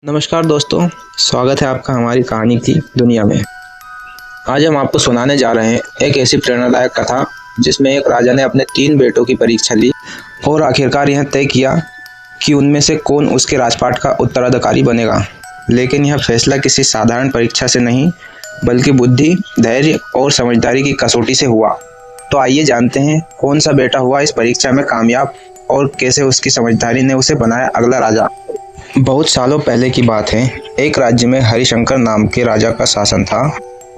नमस्कार दोस्तों, स्वागत है आपका हमारी कहानी की दुनिया में। आज हम आपको सुनाने जा रहे हैं एक ऐसी प्रेरणादायक कथा जिसमें एक राजा ने अपने 3 बेटों की परीक्षा ली और आखिरकार यह तय किया कि उनमें से कौन उसके राजपाट का उत्तराधिकारी बनेगा। लेकिन यह फैसला किसी साधारण परीक्षा से नहीं बल्कि बुद्धि, धैर्य और समझदारी की कसौटी से हुआ। तो आइए जानते हैं कौन सा बेटा हुआ इस परीक्षा में कामयाब और कैसे उसकी समझदारी ने उसे बनाया अगला राजा। बहुत सालों पहले की बात है। एक राज्य में हरिशंकर नाम के राजा का शासन था।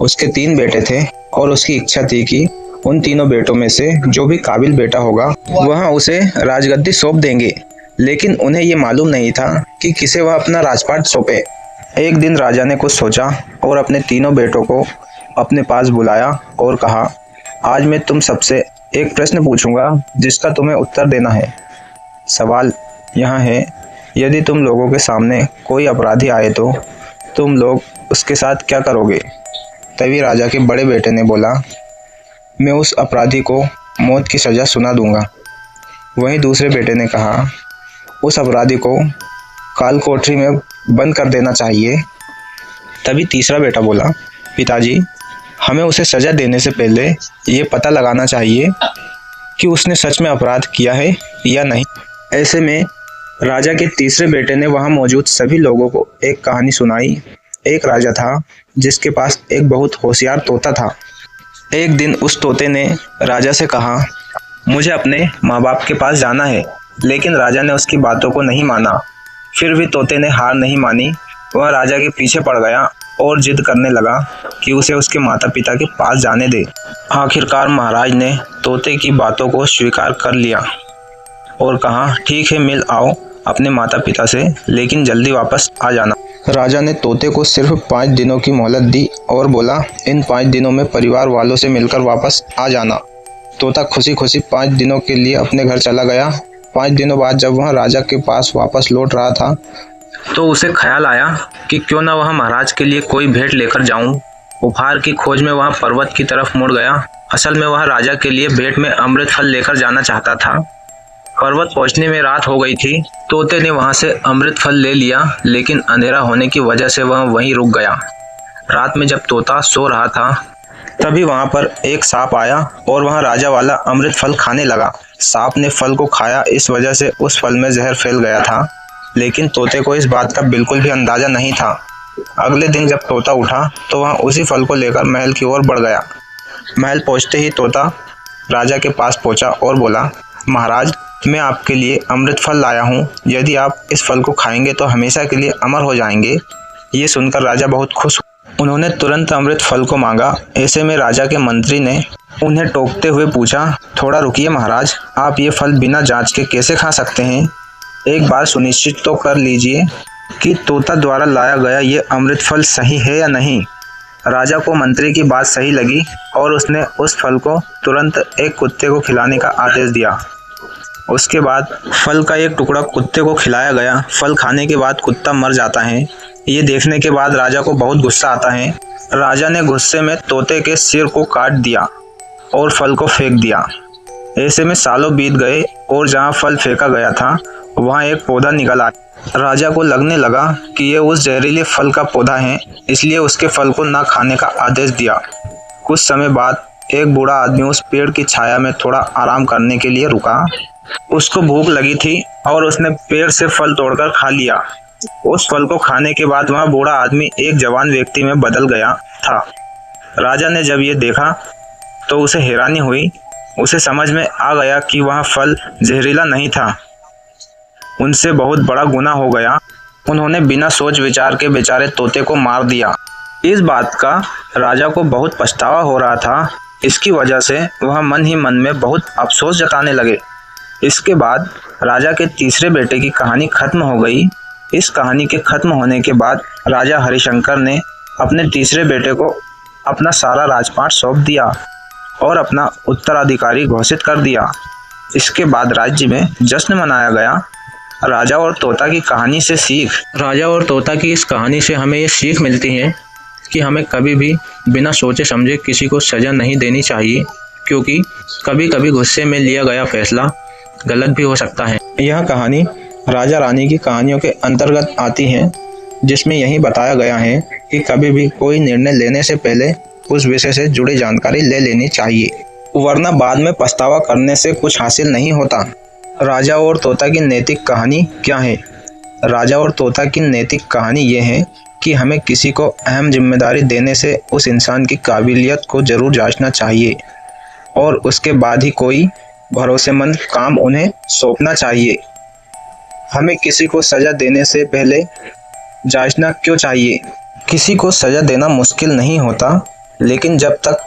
उसके 3 बेटे थे और उसकी इच्छा थी कि उन तीनों बेटों में से जो भी काबिल बेटा होगा वह उसे राजगद्दी सौंप देंगे। लेकिन उन्हें ये मालूम नहीं था कि किसे वह अपना राजपाट सौंपे। एक दिन राजा ने कुछ सोचा और अपने तीनों बेटों को अपने पास बुलाया और कहा, आज मैं तुम सबसे एक प्रश्न पूछूंगा जिसका तुम्हें उत्तर देना है। सवाल यहाँ है, यदि तुम लोगों के सामने कोई अपराधी आए तो तुम लोग उसके साथ क्या करोगे? तभी राजा के बड़े बेटे ने बोला, मैं उस अपराधी को मौत की सज़ा सुना दूंगा। वहीं दूसरे बेटे ने कहा, उस अपराधी को काल कोठरी में बंद कर देना चाहिए। तभी तीसरा बेटा बोला, पिताजी, हमें उसे सज़ा देने से पहले ये पता लगाना चाहिए कि उसने सच में अपराध किया है या नहीं। ऐसे में राजा के तीसरे बेटे ने वहां मौजूद सभी लोगों को एक कहानी सुनाई। एक राजा था जिसके पास एक बहुत होशियार तोता था। एक दिन उस तोते ने राजा से कहा, मुझे अपने माँ बाप के पास जाना है। लेकिन राजा ने उसकी बातों को नहीं माना। फिर भी तोते ने हार नहीं मानी। वह राजा के पीछे पड़ गया और जिद करने लगा कि उसे उसके माता पिता के पास जाने दे। आखिरकार महाराज ने तोते की बातों को स्वीकार कर लिया और कहा, ठीक है, मिल आओ अपने माता पिता से, लेकिन जल्दी वापस आ जाना। राजा ने तोते को सिर्फ 5 दिनों की मोहलत दी और बोला, इन 5 दिनों में परिवार वालों से मिलकर वापस आ जाना। तोता खुशी खुशी 5 दिनों के लिए अपने घर चला गया। 5 दिनों बाद जब वह राजा के पास वापस लौट रहा था तो उसे ख्याल आया कि क्यों न वह महाराज के लिए कोई भेंट लेकर जाऊं। उपहार की खोज में वह पर्वत की तरफ मुड़ गया। असल में वह राजा के लिए भेंट में अमृत फल लेकर जाना चाहता था। पर्वत पहुंचने में रात हो गई थी। तोते ने वहां से अमृत फल ले लिया, लेकिन अंधेरा होने की वजह से वह वहीं रुक गया। रात में जब तोता सो रहा था तभी वहां पर एक सांप आया और वह राजा वाला अमृत फल खाने लगा। सांप ने फल को खाया, इस वजह से उस फल में जहर फैल गया था। लेकिन तोते को इस बात का बिल्कुल भी अंदाजा नहीं था। अगले दिन जब तोता उठा तो वह उसी फल को लेकर महल की ओर बढ़ गया। महल पहुंचते ही तोता राजा के पास पहुंचा और बोला, महाराज, मैं आपके लिए अमृत फल लाया हूँ। यदि आप इस फल को खाएंगे तो हमेशा के लिए अमर हो जाएंगे। ये सुनकर राजा बहुत खुश हुए। उन्होंने तुरंत अमृत फल को मांगा। ऐसे में राजा के मंत्री ने उन्हें टोकते हुए पूछा, थोड़ा रुकिए महाराज, आप ये फल बिना जांच के कैसे खा सकते हैं? एक बार सुनिश्चित तो कर लीजिए कि तोता द्वारा लाया गया ये अमृत फल सही है या नहीं। राजा को मंत्री की बात सही लगी और उसने उस फल को तुरंत एक कुत्ते को खिलाने का आदेश दिया। उसके बाद फल का एक टुकड़ा कुत्ते को खिलाया गया। फल खाने के बाद कुत्ता मर जाता है। ये देखने के बाद राजा को बहुत गुस्सा आता है। राजा ने गुस्से में तोते के सिर को काट दिया और फल को फेंक दिया। ऐसे में सालों बीत गए और जहाँ फल फेंका गया था वहाँ एक पौधा निकल आया। राजा को लगने लगा कि ये उस जहरीले फल का पौधा है, इसलिए उसके फल को ना खाने का आदेश दिया। कुछ समय बाद एक बूढ़ा आदमी उस पेड़ की छाया में थोड़ा आराम करने के लिए रुका। उसको भूख लगी थी और उसने पेड़ से फल तोड़कर खा लिया। उस फल को खाने के बाद वह बूढ़ा आदमी एक जवान व्यक्ति में बदल गया था। राजा ने जब ये देखा तो उसे हैरानी हुई। उसे समझ में आ गया कि वह फल जहरीला नहीं था। उनसे बहुत बड़ा गुनाह हो गया। उन्होंने बिना सोच विचार के बेचारे तोते को मार दिया। इस बात का राजा को बहुत पछतावा हो रहा था। इसकी वजह से वह मन ही मन में बहुत अफसोस जताने लगे। इसके बाद राजा के तीसरे बेटे की कहानी खत्म हो गई। इस कहानी के खत्म होने के बाद राजा हरिशंकर ने अपने तीसरे बेटे को अपना सारा राजपाट सौंप दिया और अपना उत्तराधिकारी घोषित कर दिया। इसके बाद राज्य में जश्न मनाया गया। राजा और तोता की कहानी से सीख। राजा और तोता की इस कहानी से हमें ये सीख मिलती है कि हमें कभी भी बिना सोचे समझे किसी को सज़ा नहीं देनी चाहिए, क्योंकि कभी कभी गुस्से में लिया गया फैसला गलत भी हो सकता है। यह कहानी राजा रानी की कहानियों के अंतर्गत आती है। जिसमें यही बताया गया है कि कभी भी कोई निर्णय लेने से पहले उस विषय से जुड़ी जानकारी ले लेनी चाहिए, वरना बाद में पछतावा करने से कुछ हासिल नहीं होता। राजा और तोता की नैतिक कहानी क्या है? राजा और तोता की नैतिक कहानी ये है कि हमें किसी को अहम जिम्मेदारी देने से उस इंसान की काबिलियत को जरूर जांचना चाहिए और उसके बाद ही कोई भरोसेमंद काम उन्हें सौंपना चाहिए। हमें किसी को सजा देने से पहले जांचना क्यों चाहिए? किसी को सजा देना मुश्किल नहीं होता, लेकिन जब तक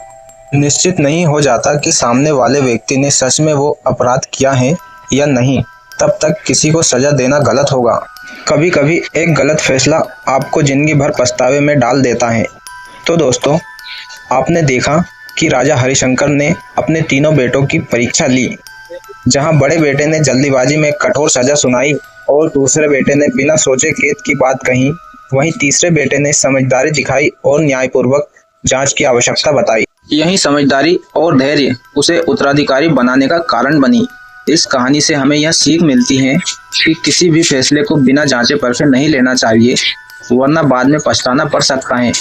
निश्चित नहीं हो जाता कि सामने वाले व्यक्ति ने सच में वो अपराध किया है या नहीं, तब तक किसी को सजा देना गलत होगा। कभी कभी एक गलत फैसला आपको जिंदगी भर पछतावे में डाल देता है। तो दोस्तों, आपने देखा कि राजा हरिशंकर ने अपने तीनों बेटों की परीक्षा ली। जहां बड़े बेटे ने जल्दीबाजी में कठोर सजा सुनाई और दूसरे बेटे ने बिना सोचे कैद की बात कही, वहीं तीसरे बेटे ने समझदारी दिखाई और न्यायपूर्वक जांच की आवश्यकता बताई। यही समझदारी और धैर्य उसे उत्तराधिकारी बनाने का कारण बनी। इस कहानी से हमें यह सीख मिलती है कि किसी भी फैसले को बिना जांचे परखे नहीं लेना चाहिए, वरना बाद में पछताना पड़ सकता है।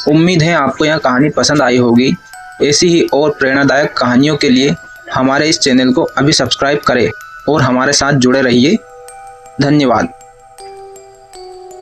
उम्मीद है आपको यह कहानी पसंद आई होगी। ऐसी ही और प्रेरणादायक कहानियों के लिए हमारे इस चैनल को अभी सब्सक्राइब करें और हमारे साथ जुड़े रहिए। धन्यवाद।